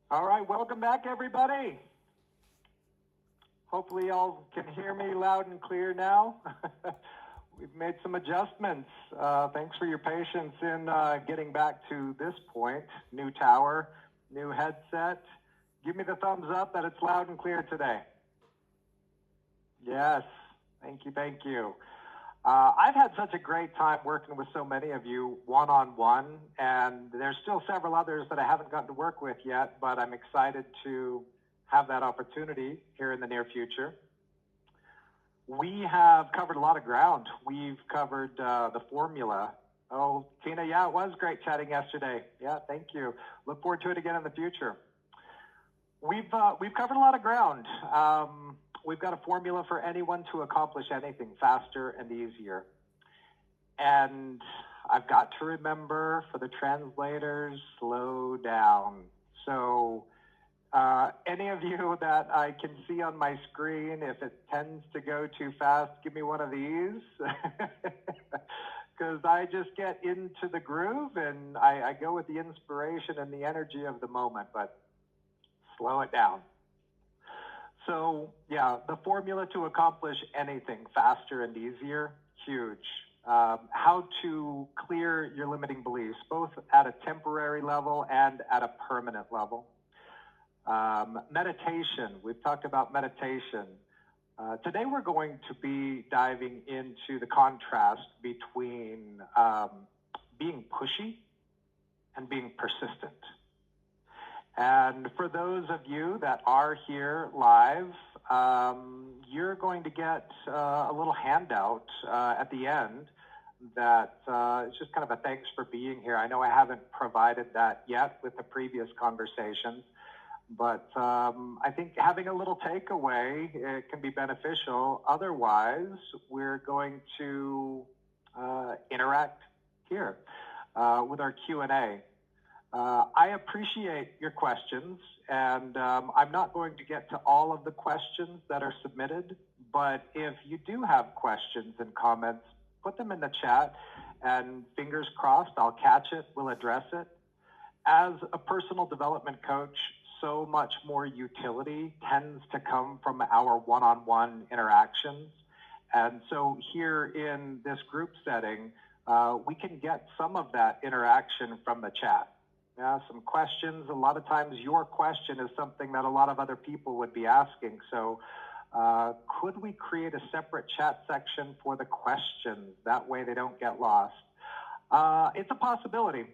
All right, welcome back, everybody. Hopefully, y'all can hear me loud and clear now. We've made some adjustments. Thanks for your patience in getting back to this point. New tower, new headset. Give me the thumbs up that it's loud and clear today. Yes, thank you, thank you. I've had such a great time working with so many of you one-on-one, and there's still several others that I haven't gotten to work with yet, but I'm excited to have that opportunity here in the near future. We have covered a lot of ground. We've covered the formula. Oh, Tina, yeah, it was great chatting yesterday. Yeah, thank you. Look forward to it again in the future. We've covered a lot of ground. We've got a formula for anyone to accomplish anything faster and easier. And I've got to remember for the translators, slow down. So any of you that I can see on my screen, if it tends to go too fast, give me one of these. Because I just get into the groove and I go with the inspiration and the energy of the moment, but slow it down. So yeah, the formula to accomplish anything faster and easier, huge. How to clear your limiting beliefs, both at a temporary level and at a permanent level. Meditation, we've talked about meditation. Today we're going to be diving into the contrast between being pushy and being persistent. And for those of you that are here live, you're going to get a little handout at the end that it's just kind of a thanks for being here. I know I haven't provided that yet with the previous conversations, but I think having a little takeaway, it can be beneficial. Otherwise, we're going to interact here with our Q&A. I appreciate your questions, and I'm not going to get to all of the questions that are submitted, but if you do have questions and comments, put them in the chat, and fingers crossed, I'll catch it, we'll address it. As a personal development coach, so much more utility tends to come from our one-on-one interactions. And so here in this group setting, we can get some of that interaction from the chat. Yeah, some questions. A lot of times your question is something that a lot of other people would be asking. So could we create a separate chat section for the questions? That way they don't get lost. It's a possibility.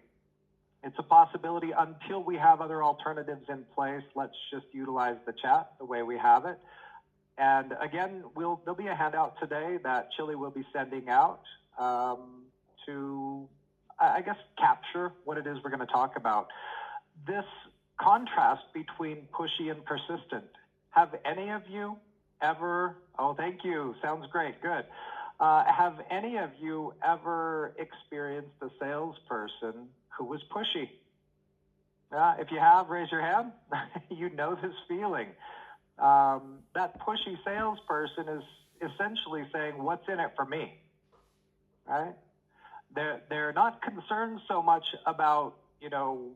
It's a possibility until we have other alternatives in place. Let's just utilize the chat the way we have it. And again, there'll be a handout today that Chili will be sending out to, I guess, capture what it is we're going to talk about. This contrast between pushy and persistent. Have any of you ever, oh, thank you, sounds great, good. Have any of you ever experienced a salesperson who was pushy? If you have, raise your hand. You know this feeling. That pushy salesperson is essentially saying, what's in it for me, right? They're not concerned so much about,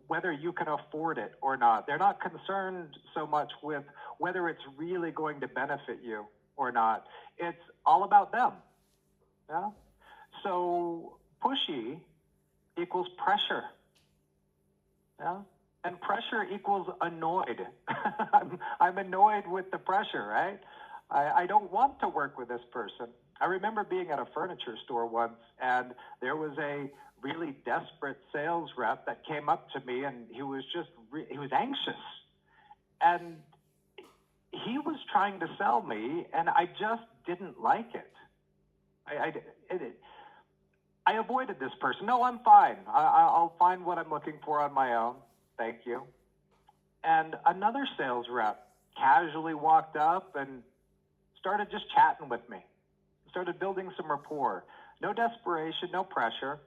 whether you can afford it or not. They're not concerned so much with whether it's really going to benefit you or not. It's all about them. Yeah? So pushy equals pressure. Yeah? And pressure equals annoyed. I'm annoyed with the pressure, right? I don't want to work with this person. I remember being at a furniture store once, and there was a really desperate sales rep that came up to me, and he was anxious. And he was trying to sell me, and I just didn't like it. I avoided this person. No, I'm fine. I'll find what I'm looking for on my own. Thank you. And another sales rep casually walked up and started just chatting with me. Started building some rapport. No desperation, no pressure.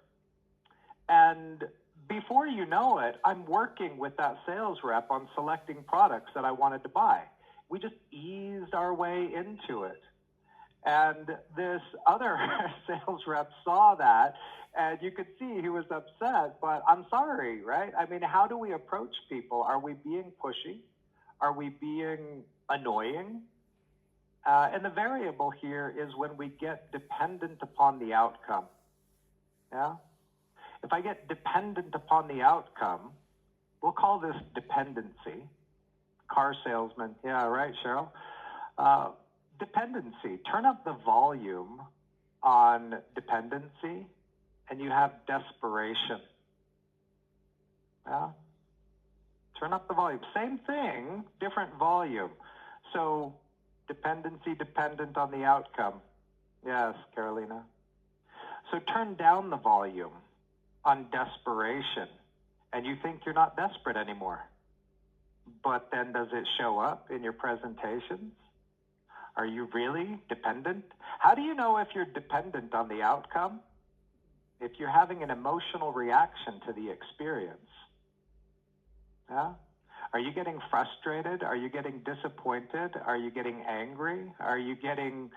And before you know it, I'm working with that sales rep on selecting products that I wanted to buy. We just eased our way into it. And this other sales rep saw that, and you could see he was upset, but I'm sorry, right? I mean, how do we approach people? Are we being pushy? Are we being annoying? And the variable here is when we get dependent upon the outcome. Yeah? If I get dependent upon the outcome, we'll call this dependency. Car salesman. Yeah, right, Cheryl? Dependency. Turn up the volume on dependency, and you have desperation. Yeah? Turn up the volume. Same thing, different volume. So, dependency dependent on the outcome. Yes, Carolina. So turn down the volume on desperation, and you think you're not desperate anymore. But then does it show up in your presentations? Are you really dependent? How do you know if you're dependent on the outcome? If you're having an emotional reaction to the experience. Yeah? Are you getting frustrated? Are you getting disappointed? Are you getting angry? Are you getting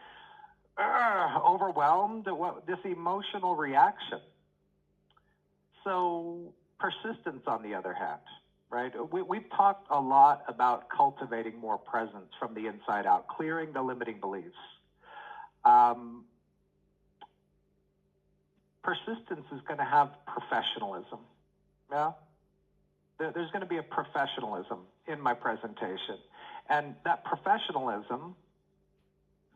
overwhelmed? This emotional reaction. So persistence, on the other hand, right? We've talked a lot about cultivating more presence from the inside out, clearing the limiting beliefs. Persistence is going to have professionalism. Yeah? There's going to be a professionalism in my presentation. And that professionalism,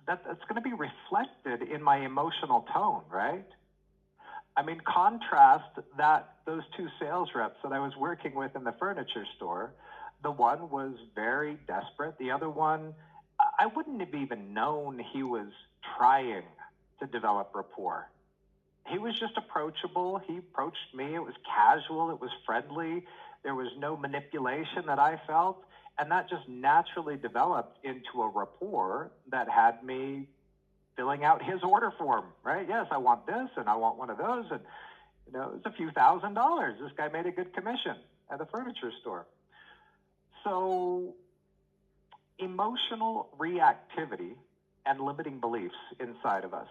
that's going to be reflected in my emotional tone, right? I mean, contrast those two sales reps that I was working with in the furniture store. The one was very desperate. The other one, I wouldn't have even known he was trying to develop rapport. He was just approachable. He approached me. It was casual. It was friendly. There was no manipulation that I felt. And that just naturally developed into a rapport that had me filling out his order form, right? Yes, I want this and I want one of those. And, it's a few $1,000s. This guy made a good commission at the furniture store. So emotional reactivity and limiting beliefs inside of us.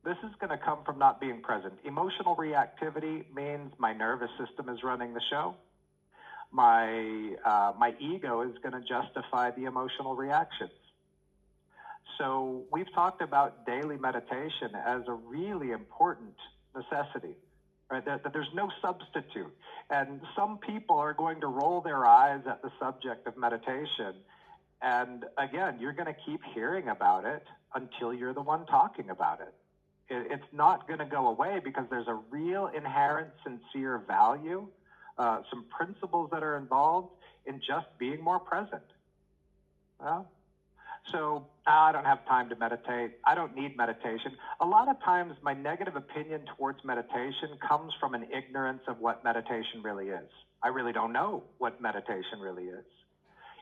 This is going to come from not being present. Emotional reactivity means my nervous system is running the show. My ego is going to justify the emotional reactions. So we've talked about daily meditation as a really important necessity, right? That there's no substitute. And some people are going to roll their eyes at the subject of meditation. And again, you're going to keep hearing about it until you're the one talking about it. It's not going to go away because there's a real inherent, sincere value, some principles that are involved in just being more present. So I don't have time to meditate. I don't need meditation. A lot of times my negative opinion towards meditation comes from an ignorance of what meditation really is. I really don't know what meditation really is.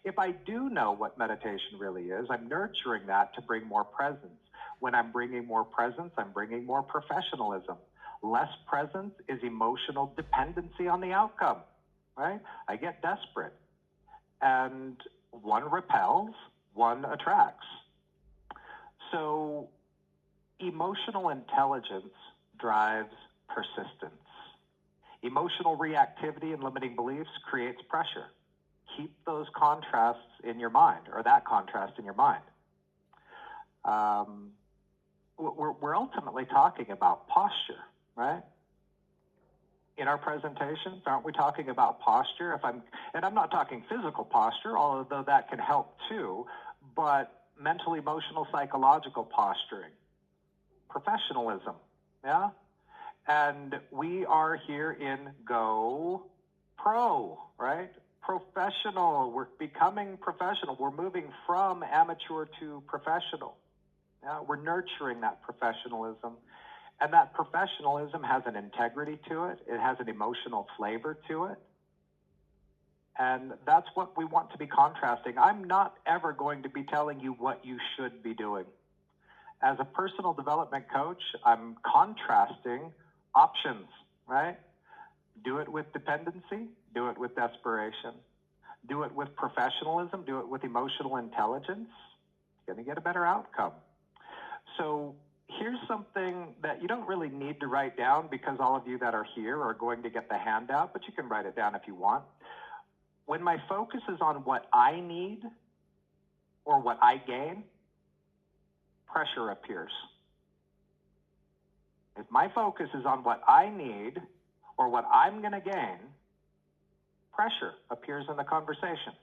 If I do know what meditation really is, I'm nurturing that to bring more presence. When I'm bringing more presence, I'm bringing more professionalism. Less presence is emotional dependency on the outcome, right? I get desperate. And one repels, one attracts. So emotional intelligence drives persistence. Emotional reactivity and limiting beliefs creates pressure. Keep those contrasts in your mind, or that contrast in your mind. We're ultimately talking about posture, right? In our presentations, aren't we talking about posture? And I'm not talking physical posture, although that can help too, but mental, emotional, psychological posturing, professionalism, yeah? And we are here in Go Pro, right? Professional. We're becoming professional. We're moving from amateur to professional. We're nurturing that professionalism. And that professionalism has an integrity to it. It has an emotional flavor to it. And that's what we want to be contrasting. I'm not ever going to be telling you what you should be doing. As a personal development coach, I'm contrasting options, right? Do it with dependency, do it with desperation. Do it with professionalism, do it with emotional intelligence. You're going to get a better outcome. So here's something that you don't really need to write down because all of you that are here are going to get the handout, but you can write it down if you want. When my focus is on what I need or what I gain, pressure appears. If my focus is on what I need or what I'm going to gain, pressure appears in the conversation.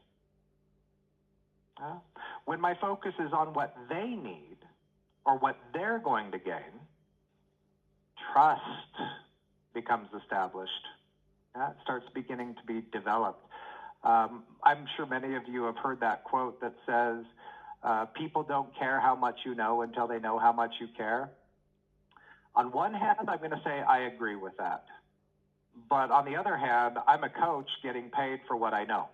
When my focus is on what they need or what they're going to gain, trust becomes established. It starts beginning to be developed. I'm sure many of you have heard that quote that says, people don't care how much you know until they know how much you care. On one hand, I'm going to say I agree with that. But on the other hand, I'm a coach getting paid for what I know,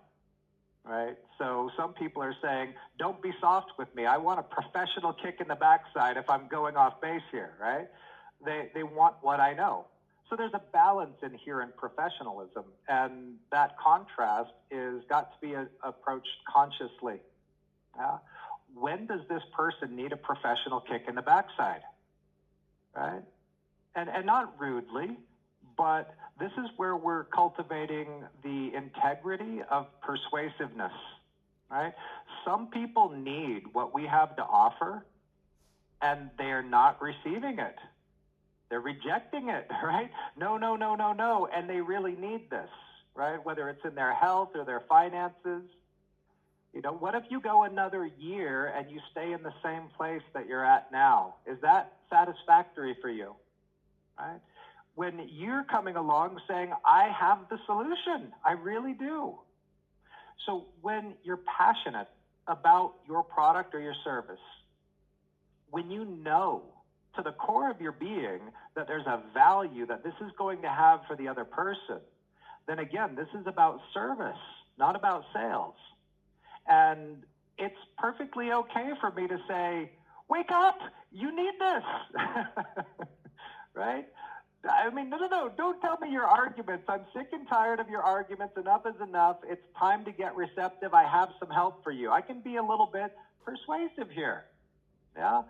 right? So some people are saying, don't be soft with me. I want a professional kick in the backside if I'm going off base here, right? They want what I know. So there's a balance in here in professionalism, and that contrast is got to be approached consciously. When does this person need a professional kick in the backside, right? And not rudely, but this is where we're cultivating the integrity of persuasiveness, right? Some people need what we have to offer, and they're not receiving it. They're rejecting it, right? No, no, no, no, no. And they really need this, right? Whether it's in their health or their finances. You know, what if you go another year and you stay in the same place that you're at now? Is that satisfactory for you, right? When you're coming along saying, I have the solution, I really do. So when you're passionate about your product or your service, when you know to the core of your being that there's a value that this is going to have for the other person, then again, this is about service, not about sales. And it's perfectly okay for me to say, wake up, you need this, right? I mean, no, don't tell me your arguments. I'm sick and tired of your arguments. Enough is enough. It's time to get receptive. I have some help for you. I can be a little bit persuasive here, yeah?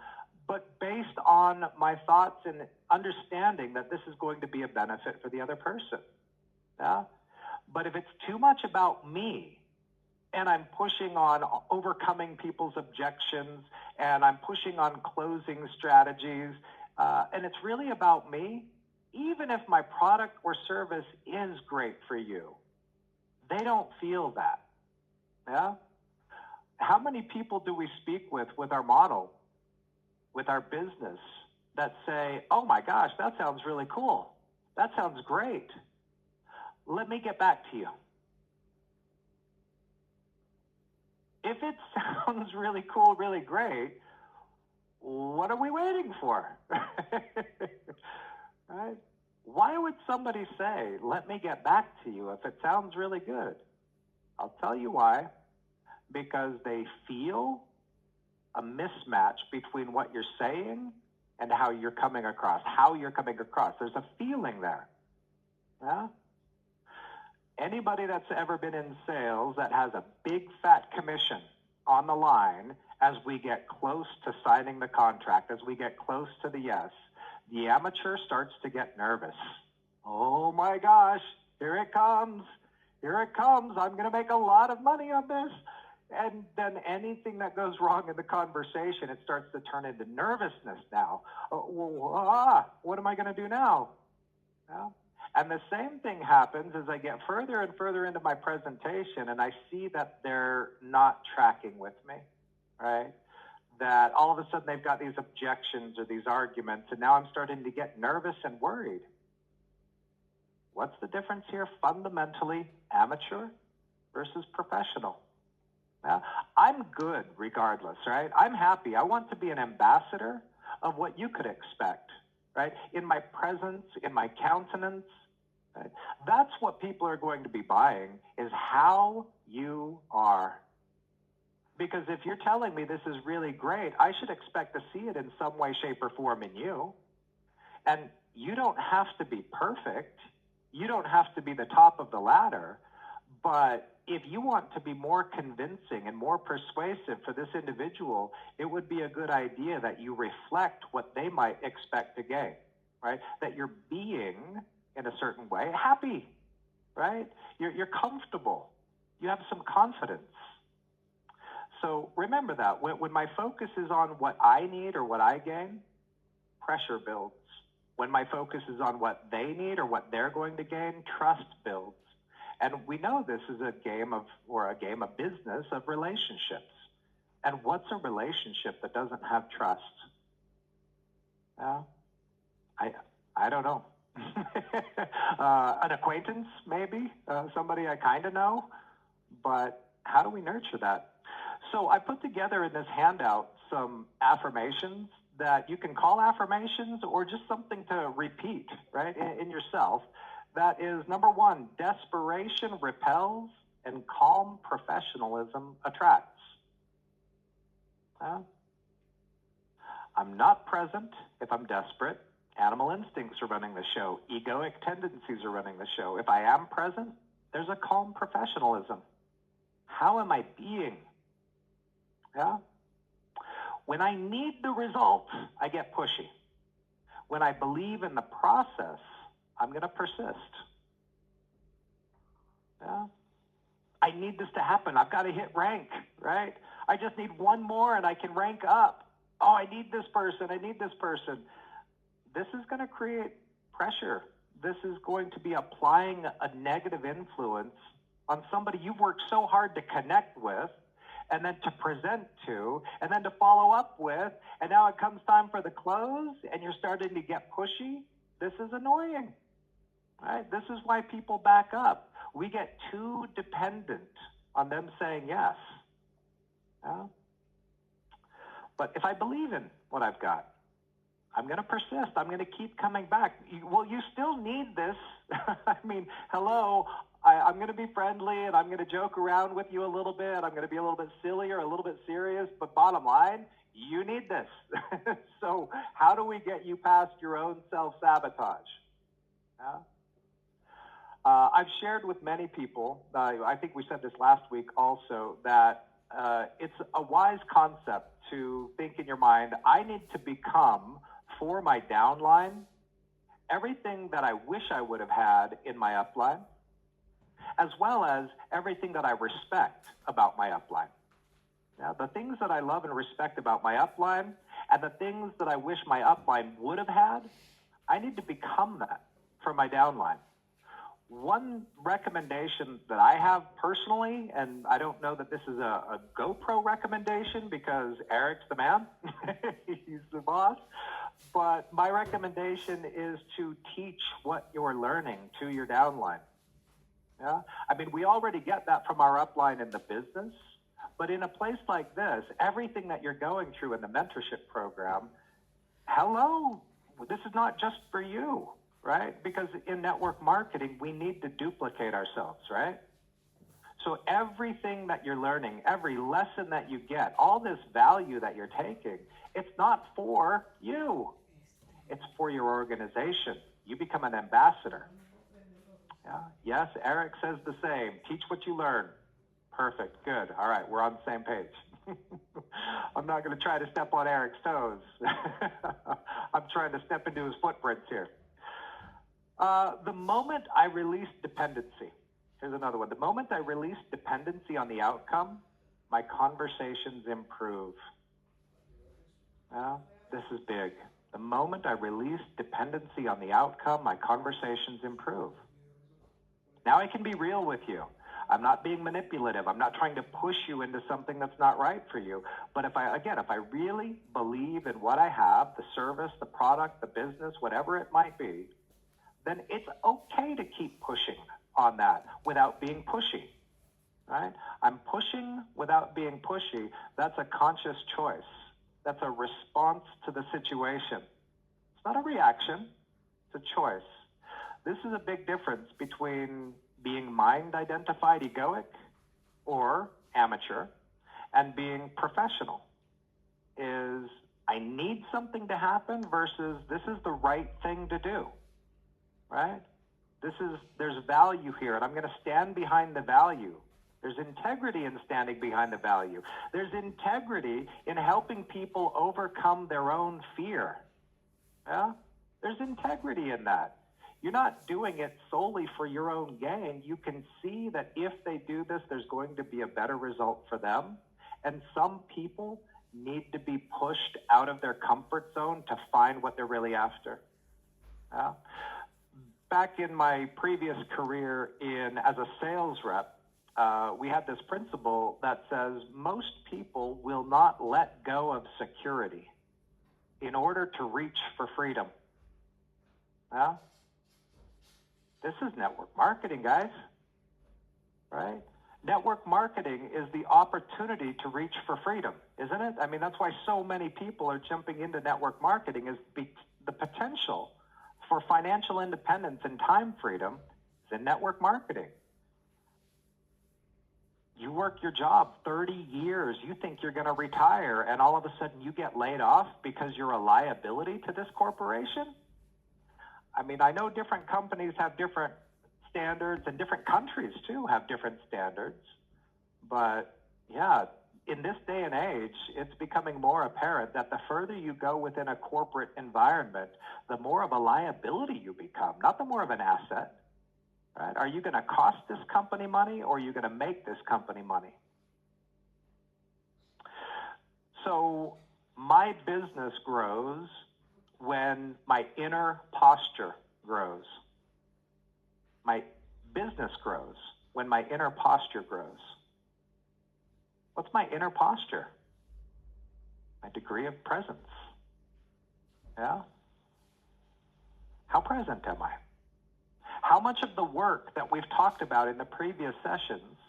But based on my thoughts and understanding that this is going to be a benefit for the other person, yeah? But if it's too much about me, and I'm pushing on overcoming people's objections, and I'm pushing on closing strategies, and it's really about me, even if my product or service is great for you, they don't feel that, yeah? How many people do we speak with our model, with our business, that say, oh my gosh, that sounds really cool. That sounds great. Let me get back to you. If it sounds really cool, really great, what are we waiting for? Right? Why would somebody say, let me get back to you if it sounds really good? I'll tell you why. Because they feel a mismatch between what you're saying and how you're coming across. There's a feeling there. Yeah? Anybody that's ever been in sales that has a big fat commission on the line, as we get close to signing the contract, as we get close to the yes, the amateur starts to get nervous. Oh my gosh, here it comes. I'm going to make a lot of money on this. And then anything that goes wrong in the conversation, it starts to turn into nervousness now. What am I going to do now? Yeah. And the same thing happens as I get further and further into my presentation and I see that they're not tracking with me, right? That all of a sudden they've got these objections or these arguments, and now I'm starting to get nervous and worried. What's the difference here? Fundamentally, amateur versus professional. Yeah? I'm good regardless, right? I'm happy. I want to be an ambassador of what you could expect, right? In my presence, in my countenance. Right? That's what people are going to be buying, is how you are. Because if you're telling me this is really great, I should expect to see it in some way, shape, or form in you. And you don't have to be perfect. You don't have to be the top of the ladder. But if you want to be more convincing and more persuasive for this individual, it would be a good idea that you reflect what they might expect to gain, right? That you're being, in a certain way, happy, right? You're comfortable. You have some confidence. So remember that. When my focus is on what I need or what I gain, pressure builds. When my focus is on what they need or what they're going to gain, trust builds. And we know this is a game of business of relationships. And what's a relationship that doesn't have trust? I don't know. An acquaintance, maybe, somebody I kind of know, but how do we nurture that? So I put together in this handout some affirmations that you can call affirmations or just something to repeat, right, in yourself. That is, number one, desperation repels and calm professionalism attracts. I'm not present if I'm desperate. Animal instincts are running the show. Egoic tendencies are running the show. If I am present, there's a calm professionalism. How am I being? Yeah? When I need the result, I get pushy. When I believe in the process, I'm going to persist. Yeah? I need this to happen. I've got to hit rank, right? I just need one more and I can rank up. Oh, I need this person. I need this person. This is going to create pressure. This is going to be applying a negative influence on somebody you've worked so hard to connect with, and then to present to, and then to follow up with, and now it comes time for the close, and you're starting to get pushy. This is annoying, right? This is why people back up. We get too dependent on them saying yes. Yeah? But if I believe in what I've got, I'm going to persist. I'm going to keep coming back. Well, you still need this. I mean, hello, I'm going to be friendly and I'm going to joke around with you a little bit. I'm going to be a little bit silly or a little bit serious. But bottom line, you need this. So how do we get you past your own self-sabotage? Yeah? I've shared with many people, I think we said this last week also, that it's a wise concept to think in your mind, I need to become, for my downline, everything that I wish I would have had in my upline, as well as everything that I respect about my upline. Now, the things that I love and respect about my upline and the things that I wish my upline would have had, I need to become that for my downline. One recommendation that I have personally, and I don't know that this is a GoPro recommendation because Eric's the man, he's the boss, but my recommendation is to teach what you're learning to your downline. Yeah? I mean, we already get that from our upline in the business, but in a place like this, everything that you're going through in the mentorship program, hello, this is not just for you. Right? Because in network marketing, we need to duplicate ourselves, right? So everything that you're learning, every lesson that you get, all this value that you're taking, it's not for you. It's for your organization. You become an ambassador. Yeah? Yes, Eric says the same. Teach what you learn. Perfect. Good. All right. We're on the same page. I'm not going to try to step on Eric's toes. I'm trying to step into his footprints here. The moment I release dependency, here's another one. The moment I release dependency on the outcome, my conversations improve. This is big. The moment I release dependency on the outcome, my conversations improve. Now I can be real with you. I'm not being manipulative. I'm not trying to push you into something that's not right for you. But if I really believe in what I have, the service, the product, the business, whatever it might be, then it's okay to keep pushing on that without being pushy, right? I'm pushing without being pushy. That's a conscious choice. That's a response to the situation. It's not a reaction, it's a choice. This is a big difference between being mind-identified egoic or amateur and being professional. Is I need something to happen versus this is the right thing to do. Right? There's value here, and I'm going to stand behind the value. There's integrity in standing behind the value. There's integrity in helping people overcome their own fear. Yeah? There's integrity in that. You're not doing it solely for your own gain. You can see that if they do this, there's going to be a better result for them. And some people need to be pushed out of their comfort zone to find what they're really after. Yeah? Back in my previous career as a sales rep, we had this principle that says most people will not let go of security in order to reach for freedom. Yeah? This is network marketing, guys, right? Network marketing is the opportunity to reach for freedom, isn't it? I mean, that's why so many people are jumping into network marketing, is the potential for financial independence and time freedom is in network marketing. You work your job 30 years, you think you're going to retire, and all of a sudden you get laid off because you're a liability to this corporation? I mean, I know different companies have different standards, and different countries too have different standards. But yeah, in this day and age, it's becoming more apparent that the further you go within a corporate environment, the more of a liability you become, not the more of an asset. Right? Are you going to cost this company money, or are you going to make this company money? So my business grows when my inner posture grows. My business grows when my inner posture grows. What's my inner posture? My degree of presence. Yeah? How present am I? How much of the work that we've talked about in the previous sessions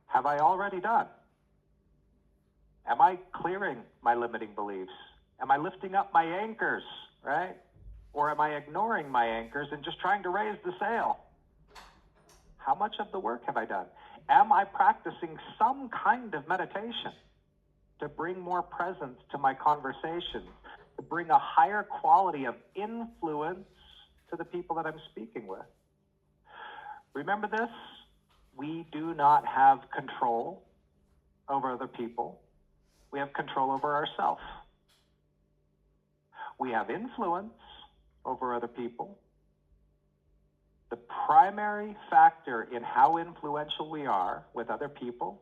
have I already done? Am I clearing my limiting beliefs? Am I lifting up my anchors, right? Or am I ignoring my anchors and just trying to raise the sail? How much of the work have I done? Am I practicing some kind of meditation to bring more presence to my conversations, to bring a higher quality of influence to the people that I'm speaking with? Remember this, we do not have control over other people. We have control over ourselves. We have influence over other people. The primary factor in how influential we are with other people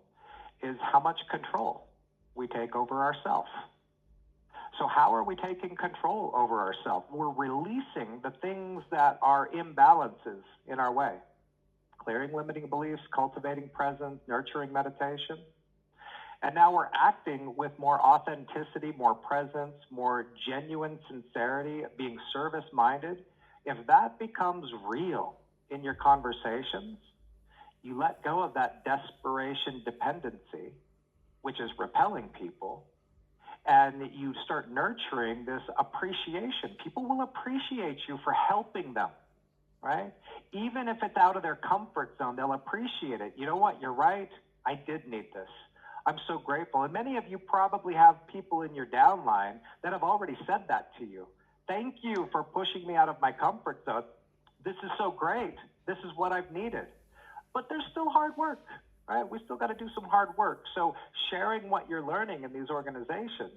is how much control we take over ourselves. So how are we taking control over ourselves? We're releasing the things that are imbalances in our way. Clearing limiting beliefs, cultivating presence, nurturing meditation. And now we're acting with more authenticity, more presence, more genuine sincerity, being service-minded. If that becomes real in your conversations, you let go of that desperation dependency, which is repelling people, and you start nurturing this appreciation. People will appreciate you for helping them, right? Even if it's out of their comfort zone, they'll appreciate it. You know what? You're right. I did need this. I'm so grateful. And many of you probably have people in your downline that have already said that to you. Thank you for pushing me out of my comfort zone. This is so great. This is what I've needed. But there's still hard work, right? We still got to do some hard work. So sharing what you're learning in these organizations,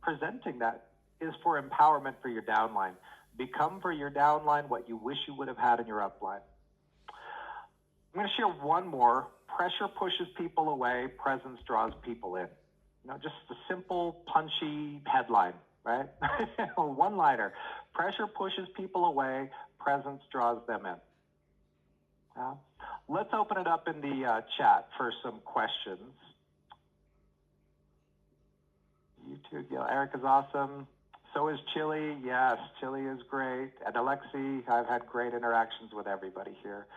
presenting that is for empowerment for your downline. Become for your downline what you wish you would have had in your upline. I'm going to share one more. Pressure pushes people away, presence draws people in. You know, just a simple, punchy headline, right? One-liner. Pressure pushes people away, presence draws them in. Let's open it up in the chat for some questions. You too, Gil. Eric is awesome. So is Chili. Yes, Chili is great. And Alexi, I've had great interactions with everybody here.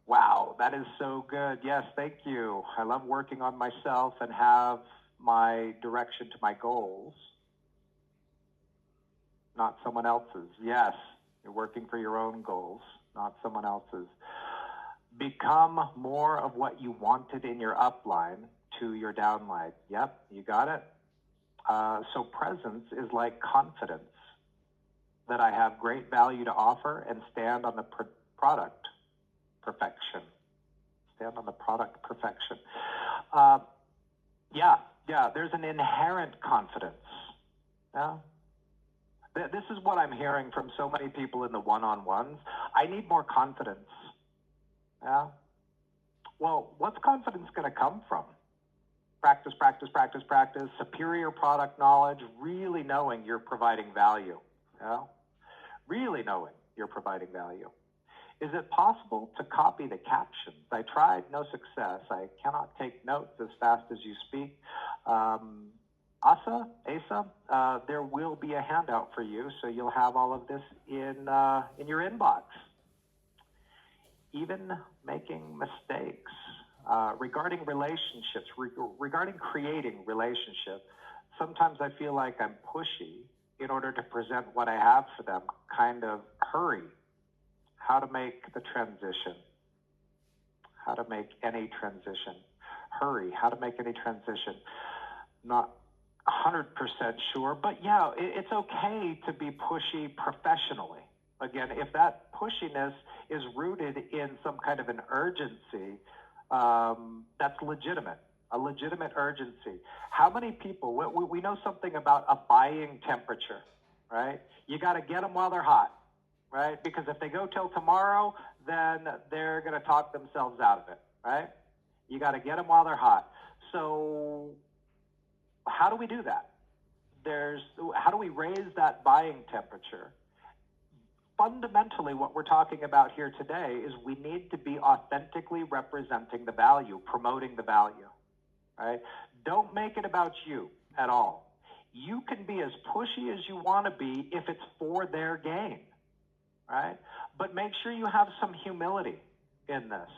Wow, that is so good. Yes, thank you. I love working on myself and have my direction to my goals, not someone else's. Yes, you're working for your own goals, not someone else's. Become more of what you wanted in your upline to your downline. Yep, you got it. So presence is like confidence. that I have great value to offer and stand on the product perfection. Stand on the product perfection. There's an inherent confidence. Yeah. This is what I'm hearing from so many people in the one-on-ones. I need more confidence. Yeah. Well, what's confidence going to come from? Practice, practice, practice, practice, superior product knowledge, really knowing you're providing value. Yeah. Really knowing you're providing value. Is it possible to copy the captions? I tried, no success. I cannot take notes as fast as you speak. Asa, there will be a handout for you, so you'll have all of this in your inbox. Even making mistakes regarding relationships, regarding creating relationships. Sometimes I feel like I'm pushy in order to present what I have for them. Kind of hurry. How to make the transition. How to make any transition. Hurry. How to make any transition. Not 100% sure, but yeah, it's okay to be pushy professionally. Again, if that pushiness is rooted in some kind of an urgency, that's legitimate, a legitimate urgency. How many people, we know something about a buying temperature, right? You got to get them while they're hot, right? Because if they go till tomorrow, then they're going to talk themselves out of it, right? You got to get them while they're hot. So how do we do that? How do we raise that buying temperature? Fundamentally, what we're talking about here today is we need to be authentically representing the value, promoting the value, right? Don't make it about you at all. You can be as pushy as you want to be if it's for their gain, right? But make sure you have some humility in this,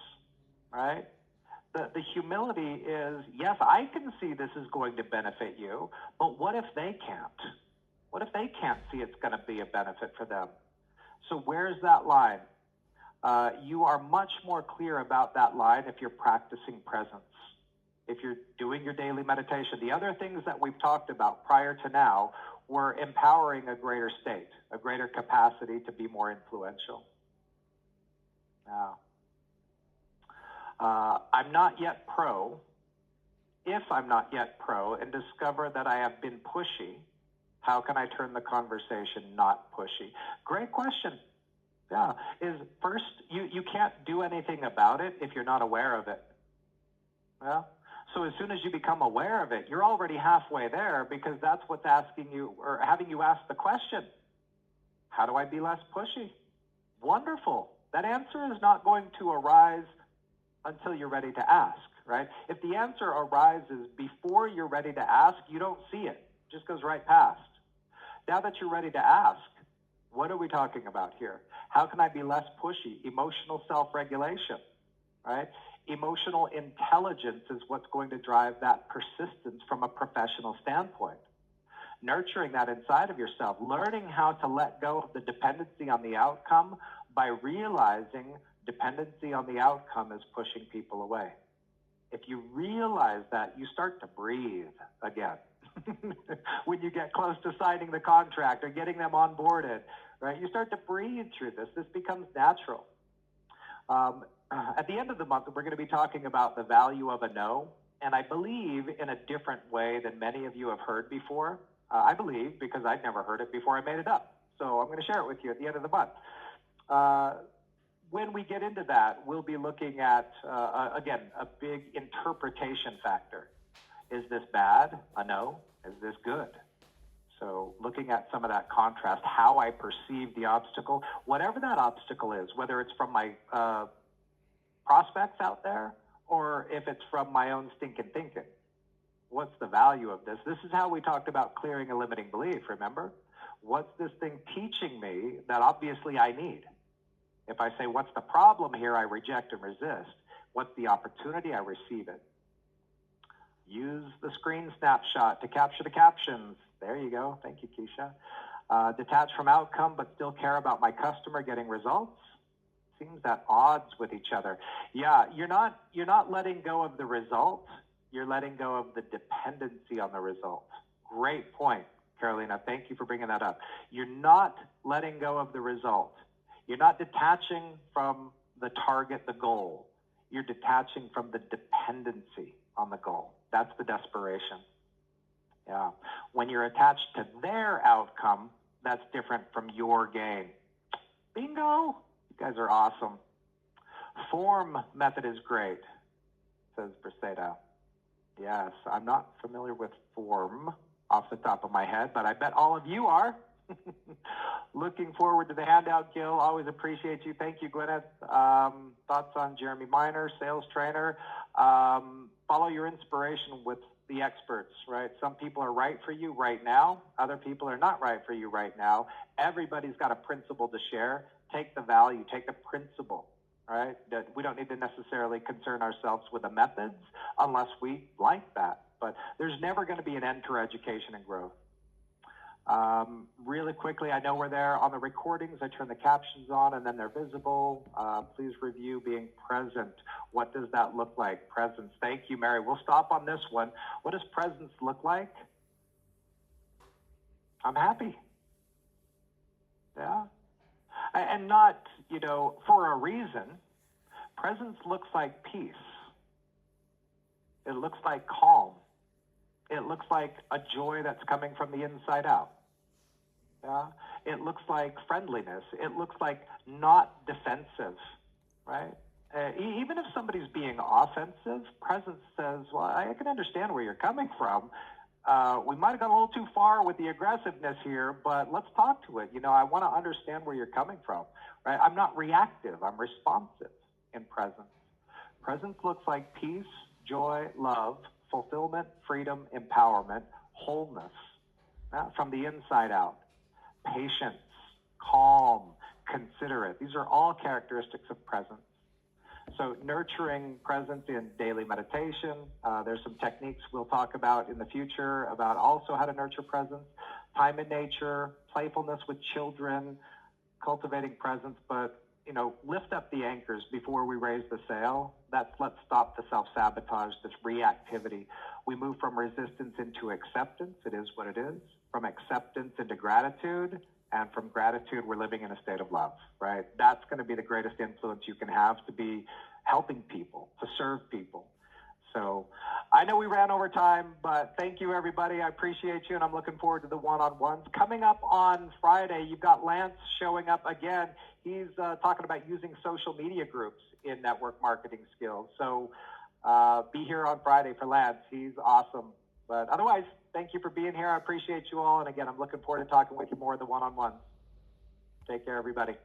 right? The humility is, yes, I can see this is going to benefit you, but what if they can't? What if they can't see it's going to be a benefit for them? So where's that line? You are much more clear about that line if you're practicing presence, if you're doing your daily meditation. The other things that we've talked about prior to now were empowering a greater state, a greater capacity to be more influential. Now, I'm not yet pro. If I'm not yet pro and discover that I have been pushy, how can I turn the conversation not pushy? Great question. Yeah, is first, you can't do anything about it if you're not aware of it. Yeah. So as soon as you become aware of it, you're already halfway there, because that's what's asking you, or having you ask the question, how do I be less pushy? Wonderful. That answer is not going to arise until you're ready to ask, right? If the answer arises before you're ready to ask, you don't see it. It just goes right past. Now that you're ready to ask, what are we talking about here? How can I be less pushy? Emotional self-regulation, right? Emotional intelligence is what's going to drive that persistence from a professional standpoint. Nurturing that inside of yourself, learning how to let go of the dependency on the outcome by realizing dependency on the outcome is pushing people away. If you realize that, you start to breathe again. When you get close to signing the contract or getting them onboarded, right? You start to breathe through this. This becomes natural. At the end of the month, we're going to be talking about the value of a no, and I believe in a different way than many of you have heard before. I believe, because I'd never heard it before I made it up. So I'm going to share it with you at the end of the month. When we get into that, we'll be looking at, again, a big interpretation factor. Is this bad? A no. Is this good? So looking at some of that contrast, how I perceive the obstacle, whatever that obstacle is, whether it's from my prospects out there or if it's from my own stinking thinking. What's the value of this? This is how we talked about clearing a limiting belief, remember? What's this thing teaching me that obviously I need? If I say, what's the problem here? I reject and resist. What's the opportunity? I receive it. Use the screen snapshot to capture the captions. There you go. Thank you, Keisha. Detach from outcome, but still care about my customer getting results. Seems at odds with each other. Yeah, you're not letting go of the result. You're letting go of the dependency on the result. Great point, Carolina. Thank you for bringing that up. You're not letting go of the result. You're not detaching from the target, the goal. You're detaching from the dependency on the goal. That's the desperation. Yeah. When you're attached to their outcome, that's different from your gain. Bingo! You guys are awesome. Form method is great, says Briseda. Yes, I'm not familiar with form off the top of my head, but I bet all of you are. Looking forward to the handout, Gil. Always appreciate you. Thank you, Gwyneth. Thoughts on Jeremy Miner, sales trainer. Follow your inspiration with the experts, right? Some people are right for you right now. Other people are not right for you right now. Everybody's got a principle to share. Take the value, take the principle, right? That we don't need to necessarily concern ourselves with the methods unless we like that. But there's never going to be an end to our education and growth. Really quickly, I know we're there on the recordings. I turn the captions on and then they're visible. Please review being present. What does that look like? Presence. Thank you, Mary. We'll stop on this one. What does presence look like? I'm happy. Yeah. And not, for a reason. Presence looks like peace. It looks like calm. It looks like a joy that's coming from the inside out. Yeah? It looks like friendliness. It looks like not defensive, right? Even if somebody's being offensive, presence says, well, I can understand where you're coming from. We might have gone a little too far with the aggressiveness here, but let's talk to it. I want to understand where you're coming from, right? I'm not reactive. I'm responsive in presence. Presence looks like peace, joy, love, fulfillment, freedom, empowerment, wholeness, from the inside out. Patience, calm, considerate. These are all characteristics of presence. So nurturing presence in daily meditation. There's some techniques we'll talk about in the future about also how to nurture presence. Time in nature, playfulness with children, cultivating presence, but lift up the anchors before we raise the sail. Let's stop the self-sabotage, this reactivity. We move from resistance into acceptance. It is what it is. From acceptance into gratitude, and from gratitude, we're living in a state of love, right? That's going to be the greatest influence you can have, to be helping people, to serve people. So I know we ran over time, but thank you, everybody. I appreciate you, and I'm looking forward to the one-on-ones. Coming up on Friday, you've got Lance showing up again. He's talking about using social media groups in network marketing skills. So be here on Friday for Lance. He's awesome. But otherwise, thank you for being here. I appreciate you all. And again, I'm looking forward to talking with you more of the one-on-ones. Take care, everybody.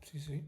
Sí, sí.